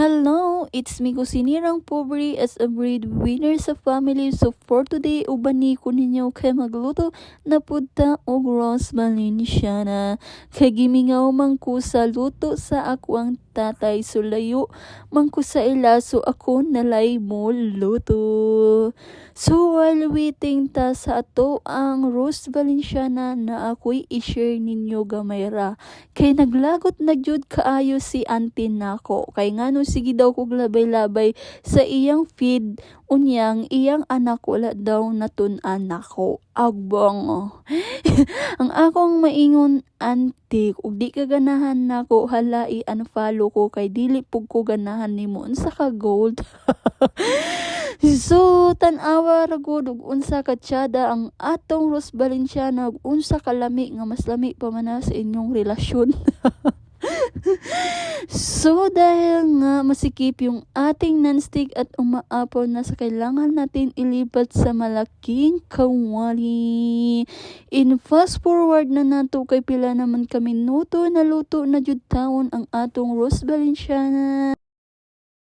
Hello, it's me Kusinirang Pobre as a breadwinner sa family. So for today, ubani ko ninyo kay magluto na punta og Ross Valenciana. Kay gimingaw man ko sa luto sa akwang tatay. So layo man ko sa ila, so ako nalay mo luto. So while waiting ta sa ato ang Ross Valenciana na ako'y i-share ninyo gamayra. Kay naglagot na jud kaayo si auntie nako. Kay ngano sige daw kog labay-labay sa iyang feed, unyang iyang anak wala daw natun-an nako. Agbang ang akong maingon auntie, ug di ka ganahan nako hala i-unfollow ko kay dili pug ko ganahan nimo unsa ka gold. So tan-awa ra gud ug unsa ka tiyada ang atong Ross Valenciana ug unsa ka lami nga mas lami pa man na sa inyong relasyon. So dahil nga masikip yung ating nonstick at umaapaw na sa kailangan natin ilipat sa malaking kawali. In fast forward na nato kay pila naman kami minuto na luto na jud taon ang atong Ross Valenciana.